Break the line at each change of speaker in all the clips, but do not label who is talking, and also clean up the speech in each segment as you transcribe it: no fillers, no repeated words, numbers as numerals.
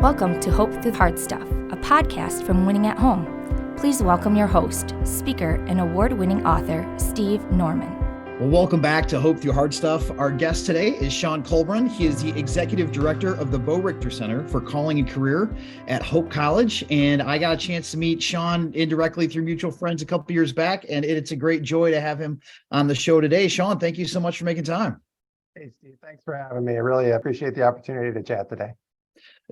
Welcome to Hope Through Hard Stuff, a podcast from Winning at Home. Please welcome your host, speaker, and award-winning author, Steve Norman.
Well, welcome back to Hope Through Hard Stuff. Our guest today is Shonn Colbrunn. He is the Executive Director of the Bo Richter Center for Calling and Career at Hope College. And I got a chance to meet Shonn indirectly through mutual friends a couple years back, and it's a great joy to have him on the show today. Shonn, thank you so much for making time.
Hey, Steve, thanks for having me. I really appreciate the opportunity to chat today.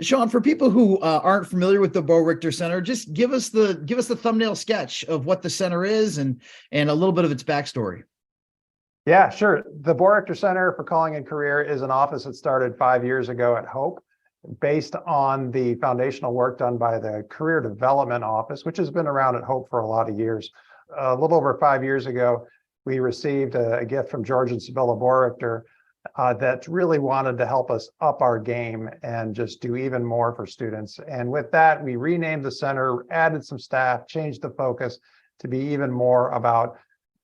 Shonn, for people who aren't familiar with the Bo Richter Center, just give us the thumbnail sketch of what the center is and a little bit of its backstory.
Yeah, sure. The Bo Richter Center for Calling and Career is an office that started 5 years ago at Hope, based on the foundational work done by the Career Development Office, which has been around at Hope for a lot of years. A little over 5 years ago, we received a gift from George and Sibylla Bo Richter that really wanted to help us up our game and just do even more for students. And with that, we renamed the center, added some staff, changed the focus to be even more about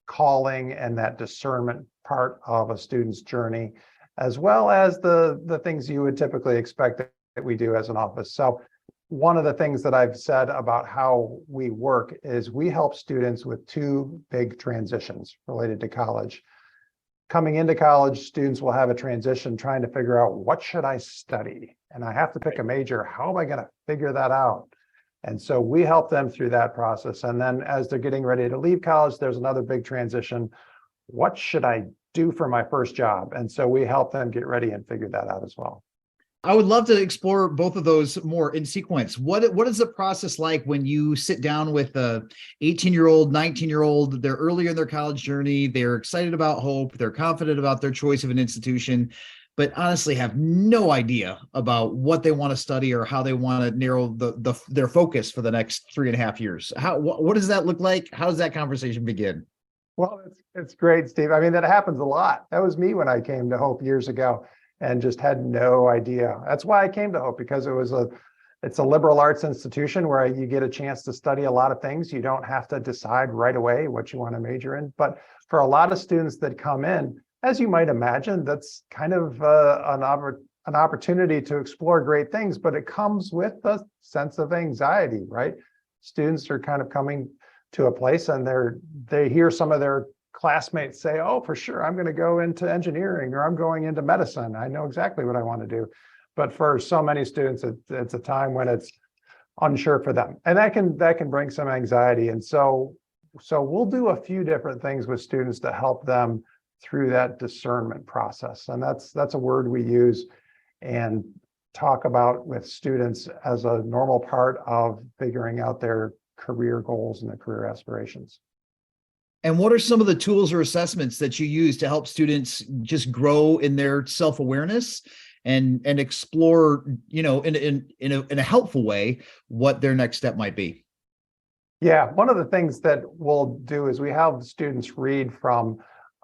calling and that discernment part of a student's journey, as well as the things you would typically expect that we do as an office. So one of the things that I've said about how we work is we help students with two big transitions related to college. Coming into college, students will have a transition trying to figure out, what should I study? And I have to pick a major. How am I going to figure that out? And so we help them through that process. And then as they're getting ready to leave college, there's another big transition. What should I do for my first job? And so we help them get ready and figure that out as well.
I would love to explore both of those more in sequence. What is the process like when you sit down with a 18-year-old, 19-year-old, they're earlier in their college journey, they're excited about Hope, they're confident about their choice of an institution, but honestly have no idea about what they want to study or how they want to narrow their focus for the next 3.5 years. What does that look like? How does that conversation begin?
Well, it's great, Steve. I mean, that happens a lot. That was me when I came to Hope years ago and just had no idea. That's why I came to Hope, because it's a liberal arts institution where you get a chance to study a lot of things. You don't have to decide right away what you want to major in. But for a lot of students that come in, as you might imagine, that's kind of an opportunity to explore great things, but it comes with a sense of anxiety, right? Students are kind of coming to a place and they hear some of their classmates say, oh, for sure, I'm going to go into engineering or I'm going into medicine. I know exactly what I want to do. But for so many students, it's a time when it's unsure for them. And that can bring some anxiety. And so we'll do a few different things with students to help them through that discernment process. And that's a word we use and talk about with students as a normal part of figuring out their career goals and their career aspirations.
And what are some of the tools or assessments that you use to help students just grow in their self-awareness and explore, in a helpful way, what their next step might be?
Yeah, one of the things that we'll do is we have students read from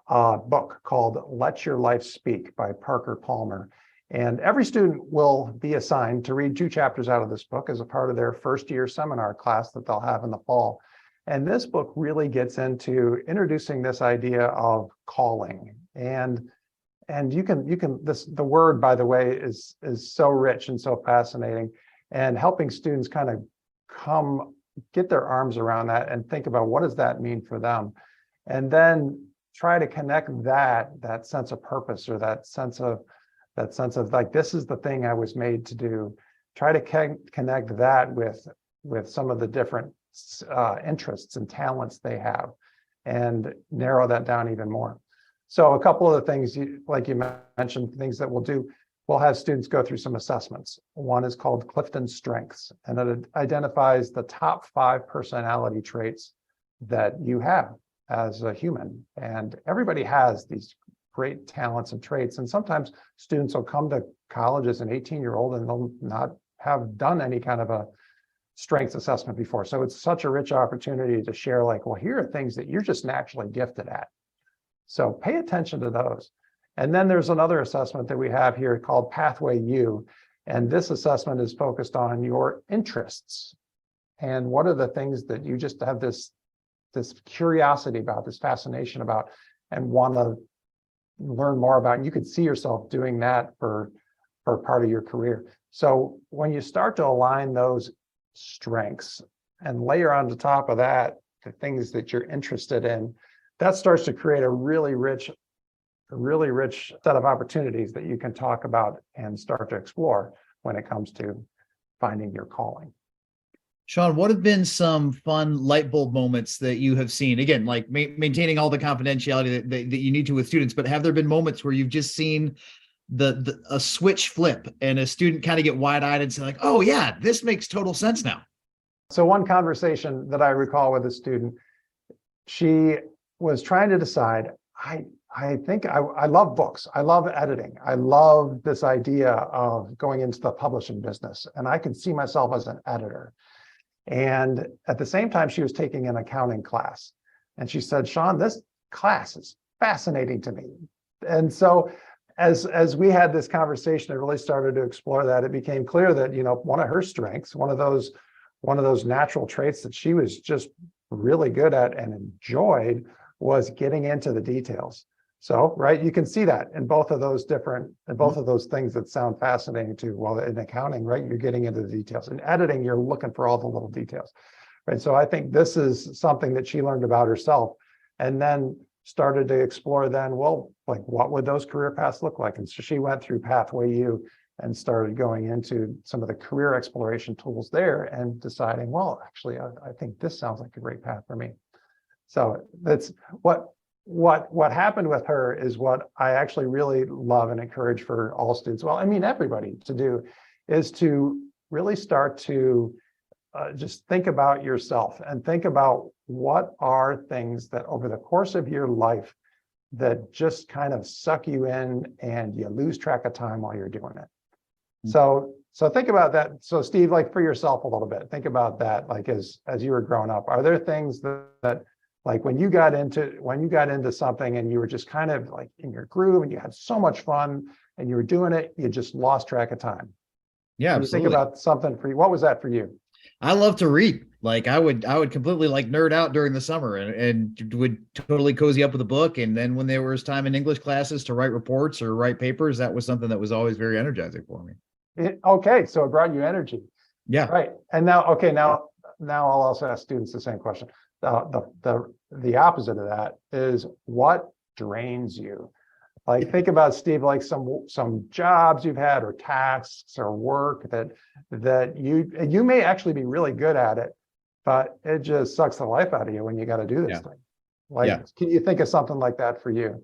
a book called Let Your Life Speak by Parker Palmer. And every student will be assigned to read 2 chapters out of this book as a part of their first year seminar class that they'll have in the fall. And this book really gets into introducing this idea of calling. And the word, by the way, is so rich and so fascinating, and helping students kind of get their arms around that and think about what does that mean for them. And then try to connect that sense of purpose, or that sense of like, this is the thing I was made to do. Try to connect that with some of the different interests and talents they have, and narrow that down even more. So a couple of the things, like you mentioned, things that we'll have students go through some assessments. One is called Clifton Strengths, and it identifies the top 5 personality traits that you have as a human. And everybody has these great talents and traits. And sometimes students will come to college as an 18-year-old and they'll not have done any kind of a strengths assessment before. So it's such a rich opportunity to share, like, well, here are things that you're just naturally gifted at. So pay attention to those. And then there's another assessment that we have here called Pathway U. And this assessment is focused on your interests. And what are the things that you just have this curiosity about, this fascination about, and want to learn more about? And you could see yourself doing that for part of your career. So when you start to align those strengths and layer on the top of that the things that you're interested in, that starts to create a really rich set of opportunities that you can talk about and start to explore when it comes to finding your calling.
Shonn, what have been some fun light bulb moments that you have seen? Again, like maintaining all the confidentiality that you need to with students, but have there been moments where you've just seen a switch flip and a student kind of get wide-eyed and say like, oh yeah, this makes total sense now?
So one conversation that I recall with a student, she was trying to decide, I think I love books. I love editing. I love this idea of going into the publishing business, and I could see myself as an editor. And at the same time, she was taking an accounting class. And she said, Shonn, this class is fascinating to me. And so as we had this conversation, I really started to explore that. It became clear that, one of her strengths, one of those natural traits that she was just really good at and enjoyed was getting into the details. So, right, you can see that in both of those things that sound fascinating too. Well, in accounting, right, you're getting into the details. In editing, you're looking for all the little details, right? So I think this is something that she learned about herself and then started to explore then, well, like what would those career paths look like? And so she went through Pathway U and started going into some of the career exploration tools there and deciding, well, actually, I think this sounds like a great path for me. So that's what happened with her is what I actually really love and encourage for all students. Well, I mean, everybody to do is to really start to just think about yourself and think about what are things that over the course of your life that just kind of suck you in and you lose track of time while you're doing it. Mm-hmm. So think about that. So Steve, like for yourself a little bit, think about that. Like as you were growing up, are there things that like when you got into something and you were just kind of like in your groove and you had so much fun and you were doing it, you just lost track of time?
Yeah,
absolutely. You think about something for you. What was that for you?
I love to read. Like I would completely like nerd out during the summer and would totally cozy up with a book. And then when there was time in English classes to write reports or write papers, that was something that was always very energizing for me.
Okay, so it brought you energy.
Yeah.
Right. And now I'll also ask students the same question. The opposite of that is what drains you. Like think about, Steve, like some jobs you've had or tasks or work that you may actually be really good at it, but it just sucks the life out of you when you got to do this thing. Like, Can you think of something like that for you?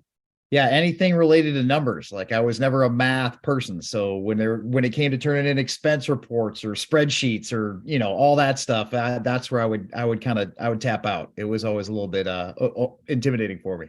Yeah, anything related to numbers. Like I was never a math person. So when it came to turning in expense reports or spreadsheets or, all that stuff, that's where I would tap out. It was always a little bit intimidating for me.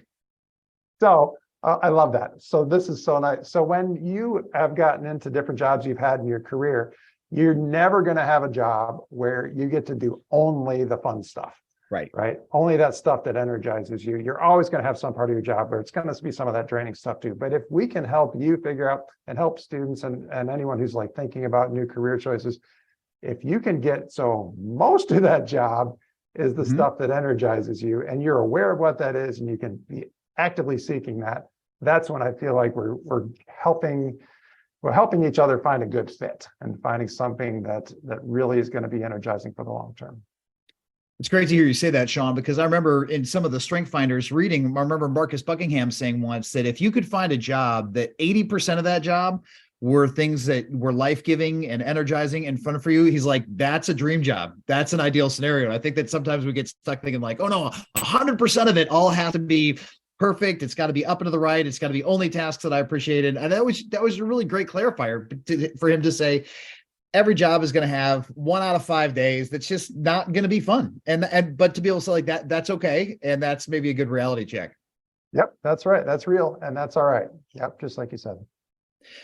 So I love that. So this is so nice. So when you have gotten into different jobs you've had in your career, you're never going to have a job where you get to do only the fun stuff. Right. Only that stuff that energizes you. You're always going to have some part of your job where it's going to be some of that draining stuff too. But if we can help you figure out and help students and anyone who's like thinking about new career choices, if you can get, so most of that job is the stuff that energizes you and you're aware of what that is and you can be actively seeking that, that's when I feel like we're helping each other find a good fit and finding something that really is going to be energizing for the long term.
It's great to hear you say that, Shonn, because I remember in some of the Strength Finders reading, I remember Marcus Buckingham saying once that if you could find a job that 80% of that job were things that were life-giving and energizing and fun for you, he's like, that's a dream job. That's an ideal scenario. And I think that sometimes we get stuck thinking like, oh no, 100% of it all has to be perfect. It's got to be up and to the right. It's got to be only tasks that I appreciated. And that was a really great clarifier for him to say, every job is going to have 1 out of 5 days that's just not going to be fun. But to be able to say like that, that's okay. And that's maybe a good reality check.
Yep, that's right. That's real. And that's all right. Yep, just like you said.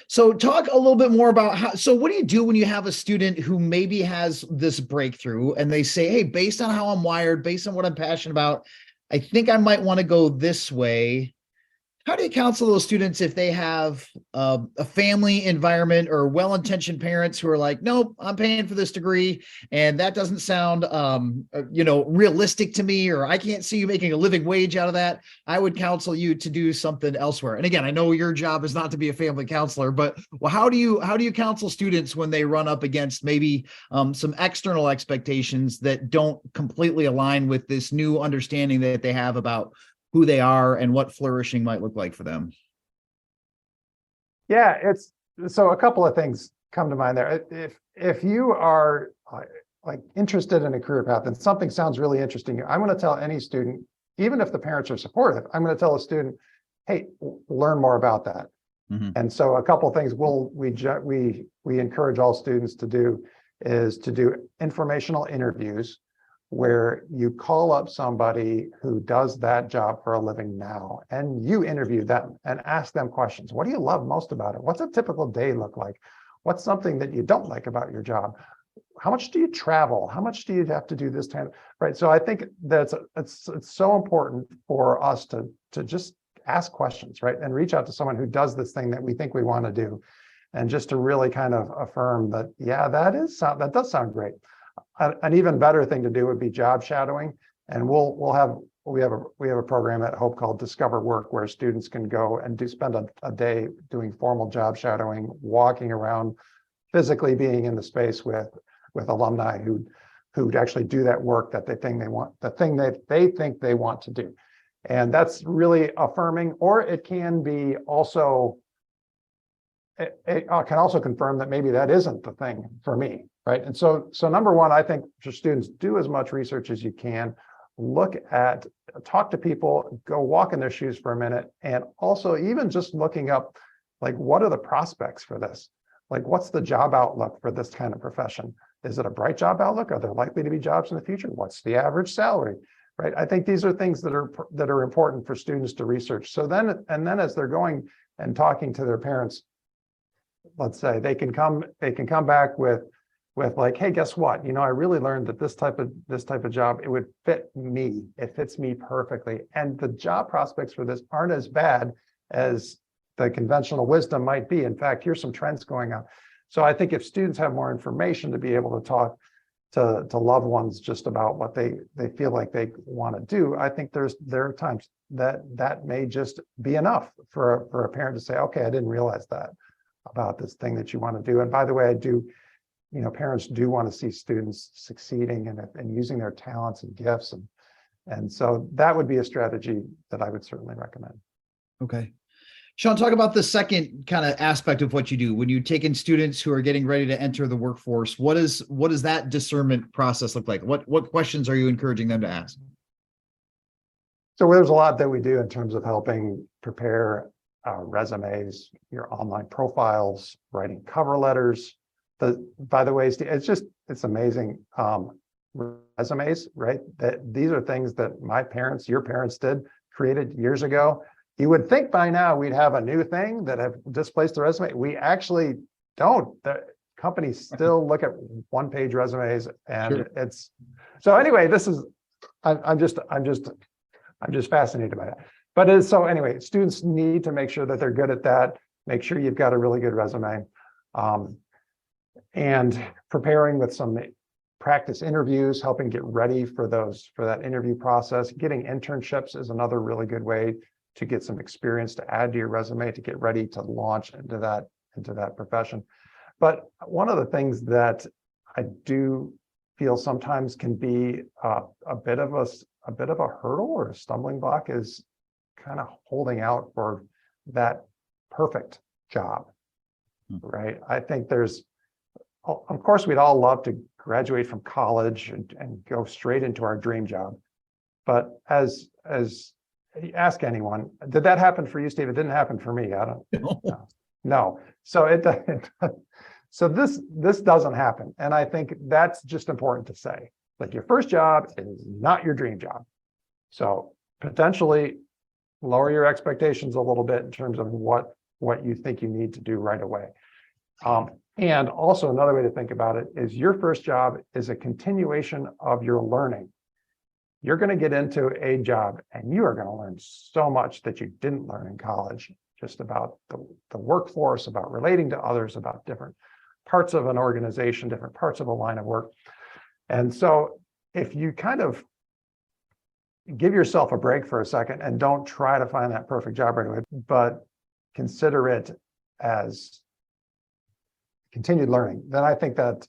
So talk a little bit more about so what do you do when you have a student who maybe has this breakthrough and they say, hey, based on how I'm wired, based on what I'm passionate about, I think I might want to go this way. How do you counsel those students if they have a family environment or well-intentioned parents who are like, nope, I'm paying for this degree and that doesn't sound, realistic to me, or I can't see you making a living wage out of that. I would counsel you to do something elsewhere. And again, I know your job is not to be a family counselor, but how do you counsel students when they run up against maybe some external expectations that don't completely align with this new understanding that they have about who they are and what flourishing might look like for them?
Yeah, it's so a couple of things come to mind there. If you are like interested in a career path and something sounds really interesting, I'm going to tell any student, even if the parents are supportive, I'm going to tell a student, hey, learn more about that.
Mm-hmm.
And so a couple of things we encourage all students to do is to do informational interviews where you call up somebody who does that job for a living now, and you interview them and ask them questions. What do you love most about it? What's a typical day look like? What's something that you don't like about your job? How much do you travel? How much do you have to do this time? Right. So I think it's so important for us to just ask questions, right? And reach out to someone who does this thing that we think we want to do. And just to really kind of affirm that, yeah, that does sound great. An even better thing to do would be job shadowing, and we have a program at Hope called Discover Work, where students can go and spend a day doing formal job shadowing, walking around, physically being in the space with alumni who actually do that work that they think they want to do, and that's really affirming. Or it can be also. It can also confirm that maybe that isn't the thing for me, right? And so number one, I think for students, do as much research as you can, talk to people, go walk in their shoes for a minute, and also even just looking up, like, what are the prospects for this? Like, what's the job outlook for this kind of profession? Is it a bright job outlook? Are there likely to be jobs in the future? What's the average salary, right? I think these are things that are important for students to research. So then as they're going and talking to their parents, let's say they can come back with like, hey, guess what? I really learned that this type of job, it would fit me. It fits me perfectly. And the job prospects for this aren't as bad as the conventional wisdom might be. In fact, here's some trends going on. So I think if students have more information to be able to talk to loved ones just about what they feel like they want to do, I think there are times that may just be enough for a parent to say, okay, I didn't realize that about this thing that you want to do. And by the way, parents do want to see students succeeding and using their talents and gifts. And so that would be a strategy that I would certainly recommend.
Okay. Shonn, talk about the second kind of aspect of what you do when you take in students who are getting ready to enter the workforce. What does that discernment process look like? What questions are you encouraging them to ask?
So there's a lot that we do in terms of helping prepare resumes, your online profiles, writing cover letters. By the way, it's amazing. Resumes, right? That these are things that your parents created years ago. You would think by now we'd have a new thing that have displaced the resume. We actually don't. The companies still look at one-page resumes, and
Sure.
So anyway, I'm just fascinated by that. But so anyway, students need to make sure that they're good at that. Make sure you've got a really good resume, and preparing with some practice interviews, helping get ready for that interview process. Getting internships is another really good way to get some experience to add to your resume, to get ready to launch into that profession. But one of the things that I do feel sometimes can be a bit of a hurdle or a stumbling block is kind of holding out for that perfect job, right? I think of course, we'd all love to graduate from college and go straight into our dream job. But as ask anyone, did that happen for you, Steve? It didn't happen for me. I don't know. So this doesn't happen. And I think that's just important to say. Like, your first job is not your dream job. So potentially lower your expectations a little bit in terms of what you think you need to do right away. And also another way to think about it is your first job is a continuation of your learning. you're going to get into a job and you are going to learn so much that you didn't learn in college, just about the workforce, about relating to others, about different parts of an organization, different parts of a line of work. And so if you kind of give yourself a break for a second and don't try to find that perfect job right away, but consider it as continued learning, then I think that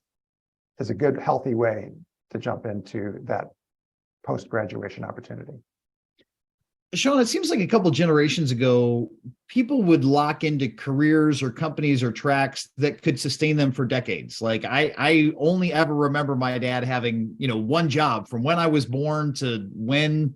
is a good, healthy way to jump into that post-graduation opportunity.
Shonn, it seems like a couple generations ago, people would lock into careers or companies or tracks that could sustain them for decades. Like I only ever remember my dad having, one job from when I was born to when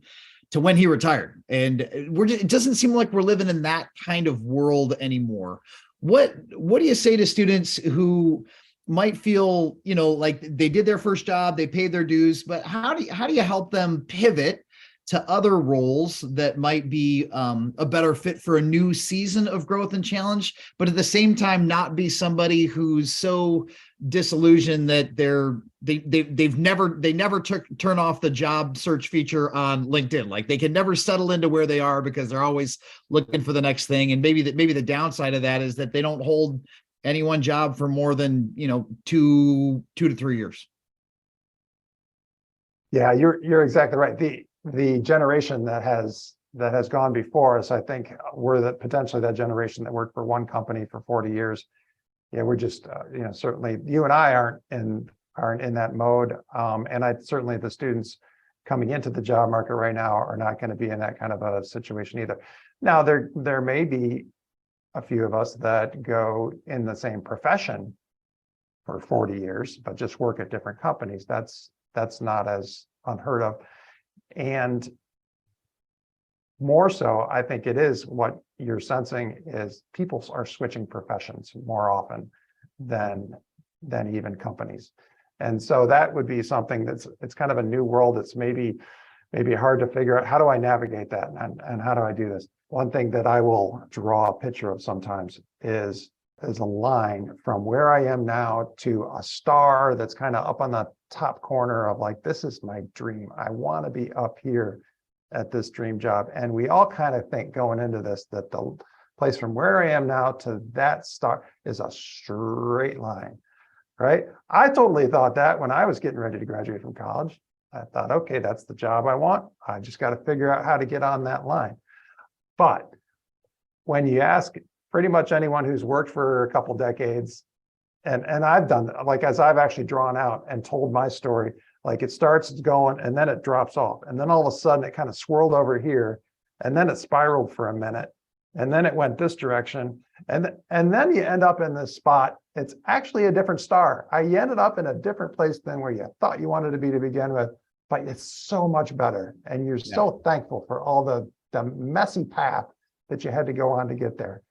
he retired. And it doesn't seem like we're living in that kind of world anymore. What do you say to students who might feel, like they did their first job, they paid their dues, but how do you help them pivot to other roles that might be a better fit for a new season of growth and challenge, but at the same time not be somebody who's so disillusioned that they never turn off the job search feature on LinkedIn. Like they can never settle into where they are because they're always looking for the next thing. And maybe the downside of that is that they don't hold any one job for more than 2 to 3 years.
Yeah, you're exactly right. The generation that has gone before us, I think, were potentially that generation that worked for one company for 40 years. Yeah, we're just, certainly you and I aren't in that mode. And certainly the students coming into the job market right now are not going to be in that kind of a situation either. Now, there may be a few of us that go in the same profession for 40 years, but just work at different companies. That's not as unheard of. And more so, I think it is what you're sensing is people are switching professions more often than even companies. And so that would be something it's kind of a new world. It's maybe hard to figure out, how do I navigate that and how do I do this? One thing that I will draw a picture of sometimes is a line from where I am now to a star that's kind of up on the top corner of like, this is my dream. I want to be up here at this dream job. And we all kind of think going into this that the place from where I am now to that star is a straight line, right? I totally thought that when I was getting ready to graduate from college. I thought, okay, that's the job I want. I just got to figure out how to get on that line. But when you ask pretty much anyone who's worked for a couple decades, and I've done that, like as I've actually drawn out and told my story, like it starts going and then it drops off. And then all of a sudden it kind of swirled over here and then it spiraled for a minute and then it went this direction. And then you end up in this spot. It's actually a different star. You ended up in a different place than where you thought you wanted to be to begin with, but it's so much better. And you're so thankful for all the messy path that you had to go on to get there.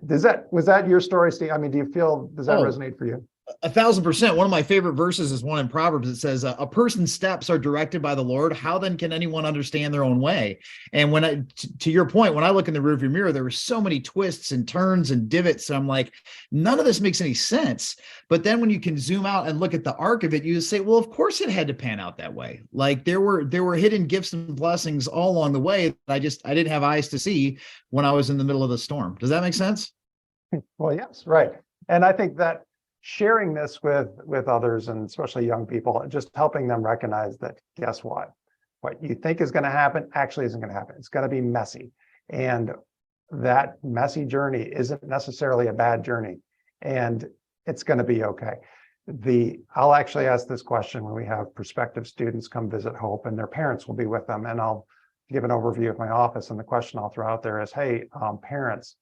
Was that your story, Steve? I mean, does that resonate for you?
1,000%. One of my favorite verses is one in Proverbs that says, a person's steps are directed by the Lord. How then can anyone understand their own way? And to your point, when I look in the rearview mirror, there were so many twists and turns and divots. And I'm like, none of this makes any sense. But then when you can zoom out and look at the arc of it, you just say, well, of course it had to pan out that way. Like there were hidden gifts and blessings all along the way that I didn't have eyes to see when I was in the middle of the storm. Does that make sense?
Well, yes, right. And I think that sharing this with others, and especially young people, just helping them recognize that, guess what you think is going to happen actually isn't going to happen. It's going to be messy. And that messy journey isn't necessarily a bad journey. And it's going to be okay. I'll actually ask this question when we have prospective students come visit Hope, and their parents will be with them. And I'll give an overview of my office. And the question I'll throw out there is, hey, parents,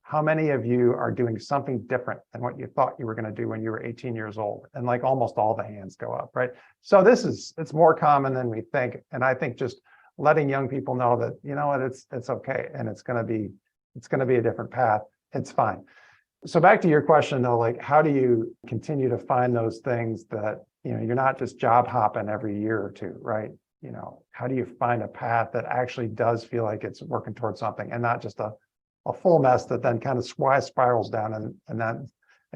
how many of you are doing something different than what you thought you were going to do when you were 18 years old? And like almost all the hands go up, right? So it's more common than we think. And I think just letting young people know that, you know what, it's okay. And it's going to be a different path. It's fine. So back to your question though, like, how do you continue to find those things that, you're not just job hopping every year or two, right? How do you find a path that actually does feel like it's working towards something and not just a full mess that then kind of spirals down and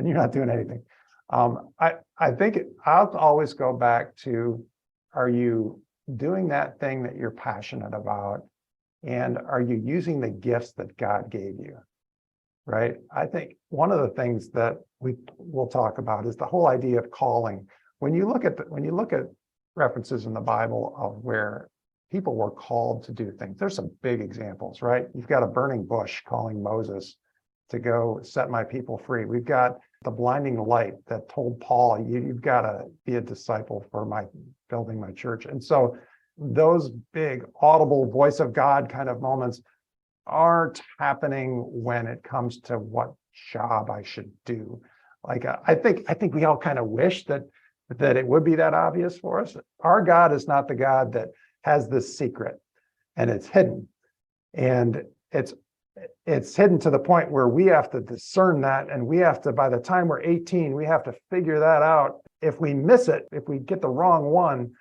you're not doing anything. I think I'll always go back to, are you doing that thing that you're passionate about? And are you using the gifts that God gave you? Right? I think one of the things that we will talk about is the whole idea of calling. When you look at references in the Bible of where people were called to do things, there's some big examples, right? You've got a burning bush calling Moses to go set my people free. We've got the blinding light that told Paul, you've got to be a disciple for my building my church. And so those big audible voice of God kind of moments aren't happening when it comes to what job I should do. Like, I think we all kind of wish that it would be that obvious for us. Our God is not the God that has this secret and it's hidden. And it's hidden to the point where we have to discern that. And we have to, by the time we're 18, we have to figure that out. If we miss it, if we get the wrong one,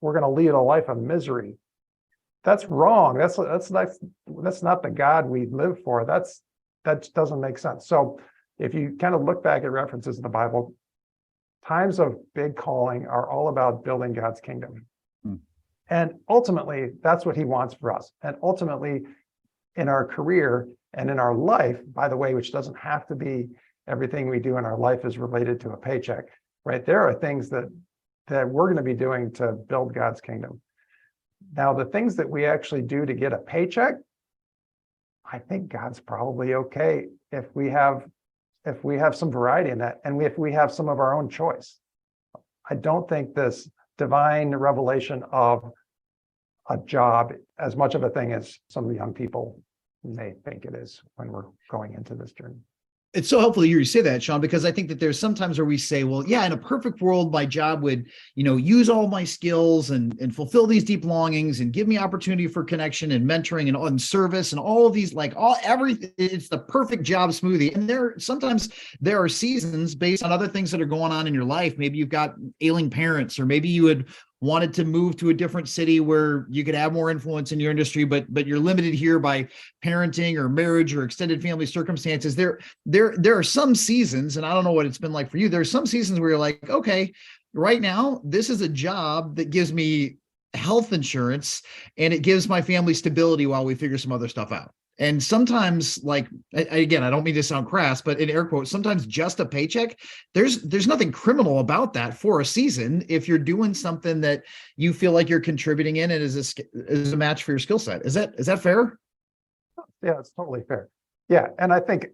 we're going to lead a life of misery. That's wrong. That's not the God we live for. That doesn't make sense. So if you kind of look back at references in the Bible, times of big calling are all about building God's kingdom. And ultimately, that's what he wants for us. And ultimately, in our career and in our life, by the way, which doesn't have to be everything we do in our life is related to a paycheck, right? There are things that we're going to be doing to build God's kingdom. Now, the things that we actually do to get a paycheck, I think God's probably okay if we have some variety in that, and if we have some of our own choice. I don't think this divine revelation of a job as much of a thing as some of the young people may think it is when we're going into this journey.
It's so helpful to hear you say that, Shonn, because I think that there's sometimes where we say, well, yeah, in a perfect world, my job would, use all my skills and fulfill these deep longings and give me opportunity for connection and mentoring and service and all of these, everything. It's the perfect job smoothie. And sometimes there are seasons based on other things that are going on in your life. Maybe you've got ailing parents, or maybe you had wanted to move to a different city where you could have more influence in your industry, but you're limited here by parenting or marriage or extended family circumstances. There are some seasons, and I don't know what it's been like for you. There are some seasons where you're like, okay, right now, this is a job that gives me health insurance and it gives my family stability while we figure some other stuff out. And sometimes, again, I don't mean to sound crass, but in air quotes, sometimes just a paycheck, there's nothing criminal about that for a season if you're doing something that you feel like you're contributing in and is a match for your skill set. Is that fair?
Yeah, it's totally fair. Yeah, and I think,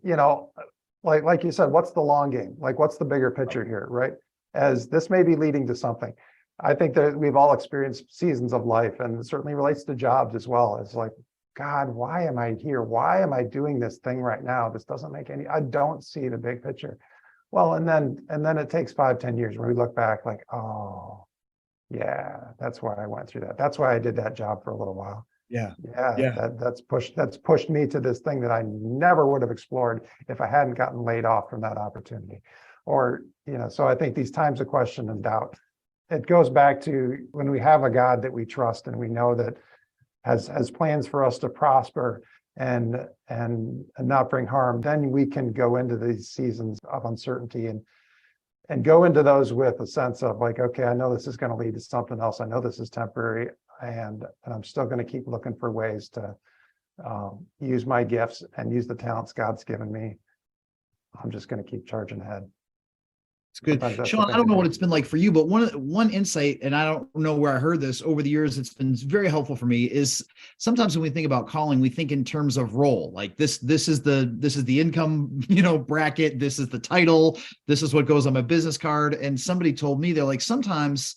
like you said, what's the long game? What's the bigger picture here, right? As this may be leading to something. I think that we've all experienced seasons of life, and it certainly relates to jobs as well. It's like, God, why am I here? Why am I doing this thing right now? This doesn't make I don't see the big picture. Well, and then it takes 5-10 years when we look back like, oh, yeah, that's why I went through that. That's why I did that job for a little while.
Yeah.
That's pushed me to this thing that I never would have explored if I hadn't gotten laid off from that opportunity. Or, so I think these times of question and doubt, it goes back to when we have a God that we trust and we know that has plans for us to prosper and not bring harm, then we can go into these seasons of uncertainty and go into those with a sense of like, okay, I know this is going to lead to something else. I know this is temporary, and I'm still going to keep looking for ways to use my gifts and use the talents God's given me. I'm just going to keep charging ahead.
It's good. Shonn, I don't know what it's been like for you, but one insight, and I don't know where I heard this over the years, it's been very helpful for me, is sometimes when we think about calling, we think in terms of role. Like this is the income, bracket, this is the title, this is what goes on my business card. And somebody told me, they're like, sometimes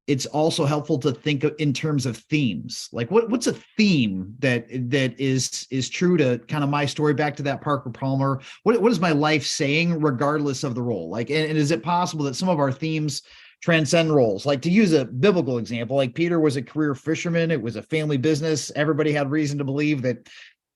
it's also helpful to think in terms of themes. Like what's a theme that is true to kind of my story, back to that Parker Palmer. What is my life saying regardless of the role? Like, and is it possible that some of our themes transcend roles? Like, to use a biblical example, like Peter was a career fisherman. It was a family business. Everybody had reason to believe that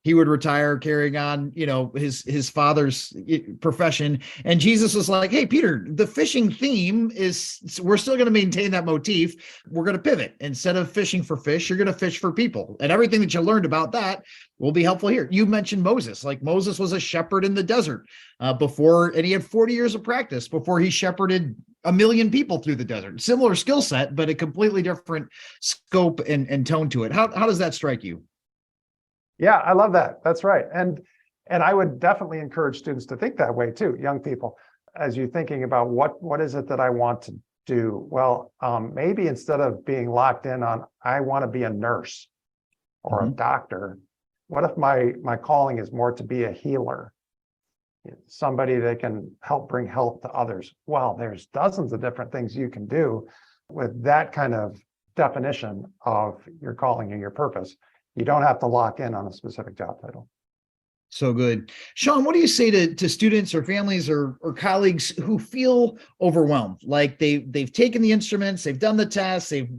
he would retire carrying on, his father's profession. And Jesus was like, hey, Peter, the fishing theme is, we're still going to maintain that motif. We're going to pivot. Instead of fishing for fish, you're going to fish for people. And everything that you learned about that will be helpful here. You mentioned Moses. Like, Moses was a shepherd in the desert and he had 40 years of practice before he shepherded a million people through the desert. Similar skill set, but a completely different scope and tone to it. How does that strike you?
Yeah, I love that. That's right. And I would definitely encourage students to think that way too, young people, as you're thinking about what is it that I want to do? Well, maybe instead of being locked in on, I want to be a nurse or a doctor, what if my calling is more to be a healer? Somebody that can help bring health to others. Well, there's dozens of different things you can do with that kind of definition of your calling and your purpose. You don't have to lock in on a specific job title.
So good. Shonn, what do you say to students or families or colleagues who feel overwhelmed? Like they've taken the instruments, they've done the tests, they've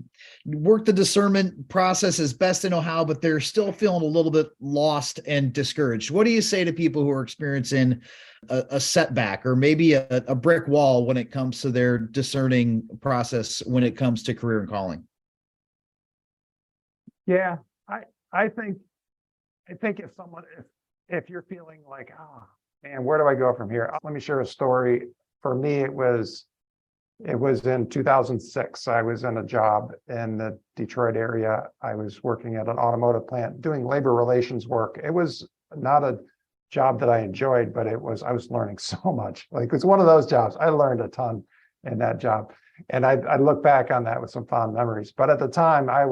worked the discernment process as best they know how, but they're still feeling a little bit lost and discouraged. What do you say to people who are experiencing a setback or maybe a brick wall when it comes to their discerning process when it comes to career and calling?
Yeah, I think if you're feeling like, oh man, where do I go from here? Let me share a story. For me, it was in 2006. I was in a job in the Detroit area. I was working at an automotive plant doing labor relations work. It was not a job that I enjoyed, but I was learning so much. Like, it's one of those jobs. I learned a ton in that job. And I look back on that with some fond memories. But at the time I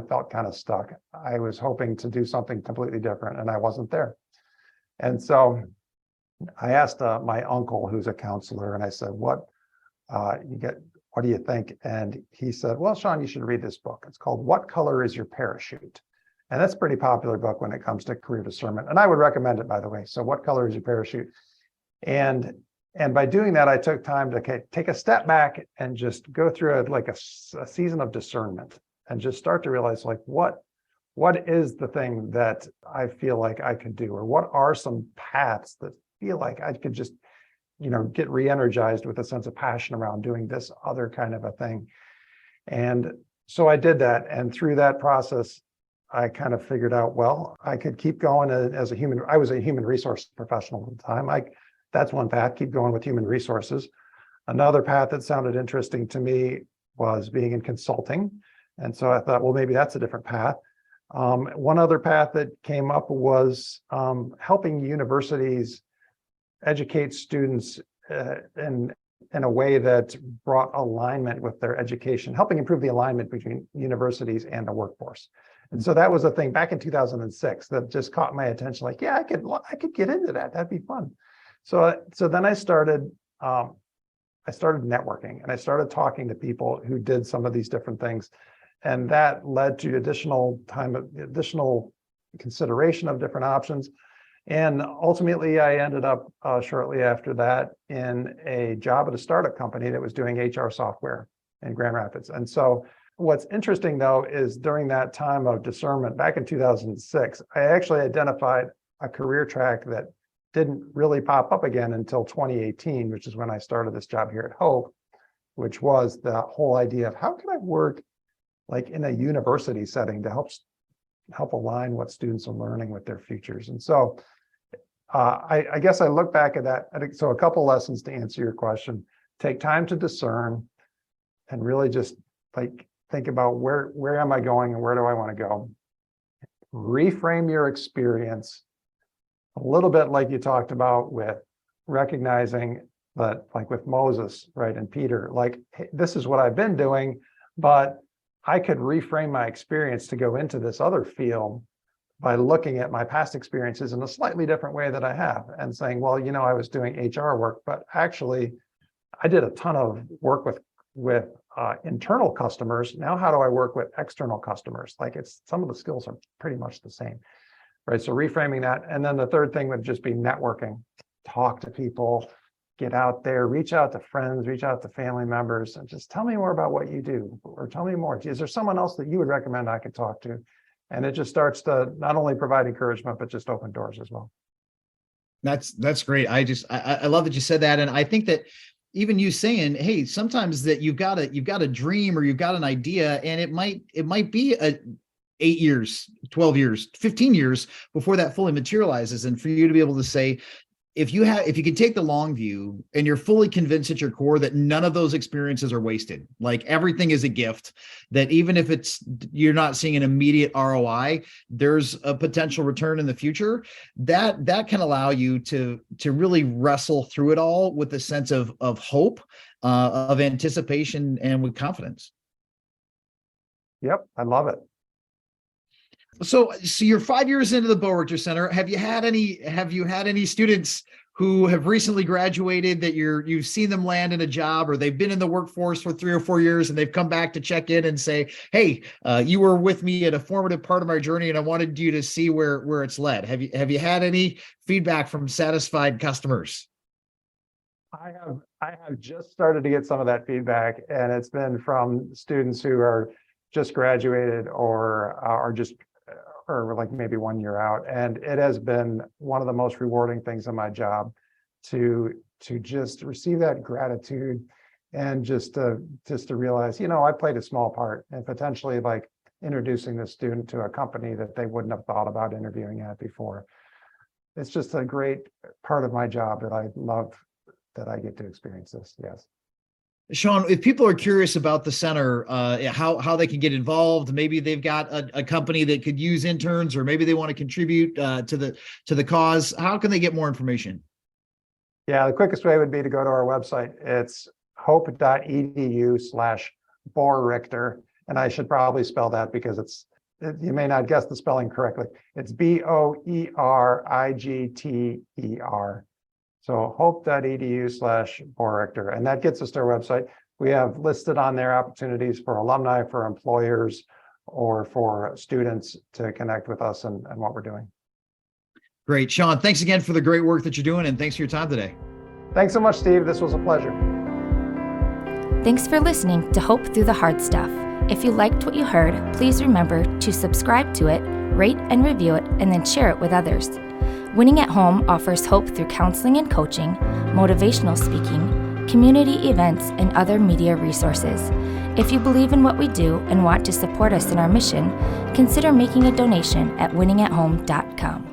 felt kind of stuck. I was hoping to do something completely different and I wasn't there. And so I asked my uncle, who's a counselor, and I said, what do you think? And he said, well, Shonn, you should read this book. It's called What Color is Your Parachute? And that's a pretty popular book when it comes to career discernment. And I would recommend it, by the way. So What Color is Your Parachute? And by doing that, I took time to take a step back and just go through a season of discernment and just start to realize, like, what is the thing that I feel like I could do? Or what are some paths that feel like I could just, get re-energized with a sense of passion around doing this other kind of a thing? And so I did that. And through that process, I kind of figured out, well, I could keep going I was a human resource professional at the time. That's one path, keep going with human resources. Another path that sounded interesting to me was being in consulting. And so I thought, well, maybe that's a different path. One other path that came up was helping universities educate students in a way that brought alignment with their education, helping improve the alignment between universities and the workforce. And so that was a thing back in 2006 that just caught my attention. Like, yeah, I could get into that. That'd be fun. So then I started networking and I started talking to people who did some of these different things. And that led to additional consideration of different options. And ultimately, I ended up shortly after that in a job at a startup company that was doing HR software in Grand Rapids. And so what's interesting, though, is during that time of discernment back in 2006, I actually identified a career track that didn't really pop up again until 2018, which is when I started this job here at Hope, which was the whole idea of how can I work like in a university setting to help align what students are learning with their futures. And so I guess I look back at that. So a couple lessons to answer your question: take time to discern and really just like think about where am I going and where do I want to go? Reframe your experience a little bit like you talked about with recognizing that, like with Moses, right, and Peter, like, hey, this is what I've been doing, but I could reframe my experience to go into this other field by looking at my past experiences in a slightly different way that I have and saying, well, I was doing HR work, but actually I did a ton of work with internal customers. Now, how do I work with external customers? Like, some of the skills are pretty much the same, right? So reframing that. And then the third thing would just be networking. Talk to people, get out there, reach out to friends, reach out to family members, and just tell me more about what you do, or tell me more. Is there someone else that you would recommend I could talk to? And it just starts to not only provide encouragement, but just open doors as well.
That's great. I love that you said that. And I think that even you saying, hey, sometimes that you've got a dream or you've got an idea, and it might be 8 years, 12 years, 15 years before that fully materializes. And for you to be able to say, if you can take the long view and you're fully convinced at your core that none of those experiences are wasted, like everything is a gift, that even if you're not seeing an immediate ROI, there's a potential return in the future, that can allow you to really wrestle through it all with a sense of hope, of anticipation, and with confidence.
Yep, I love it.
So you're 5 years into the Bo Richter Center. Have you had any students who have recently graduated that you've seen them land in a job, or they've been in the workforce for 3 or 4 years and they've come back to check in and say, hey, you were with me at a formative part of my journey and I wanted you to see where it's led. Have you had any feedback from satisfied customers?
I have just started to get some of that feedback, and it's been from students who are just graduated or are just or like maybe 1 year out. And it has been one of the most rewarding things in my job to just receive that gratitude and just to realize, I played a small part in potentially like introducing the student to a company that they wouldn't have thought about interviewing at before. It's just a great part of my job that I love, that I get to experience this. Yes.
Shonn, if people are curious about the center, how they can get involved, maybe they've got a company that could use interns, or maybe they want to contribute to the cause, how can they get more information?
Yeah, the quickest way would be to go to our website. It's hope.edu/BoRichter. And I should probably spell that because you may not guess the spelling correctly. It's BOERIGTER. So hope.edu/BoRichter, and that gets us to our website. We have listed on there opportunities for alumni, for employers, or for students to connect with us and what we're doing.
Great. Shonn, thanks again for the great work that you're doing, and thanks for your time today.
Thanks so much, Steve. This was a pleasure.
Thanks for listening to Hope Through the Hard Stuff. If you liked what you heard, please remember to subscribe to it, rate and review it, and then share it with others. Winning at Home offers hope through counseling and coaching, motivational speaking, community events, and other media resources. If you believe in what we do and want to support us in our mission, consider making a donation at winningathome.com.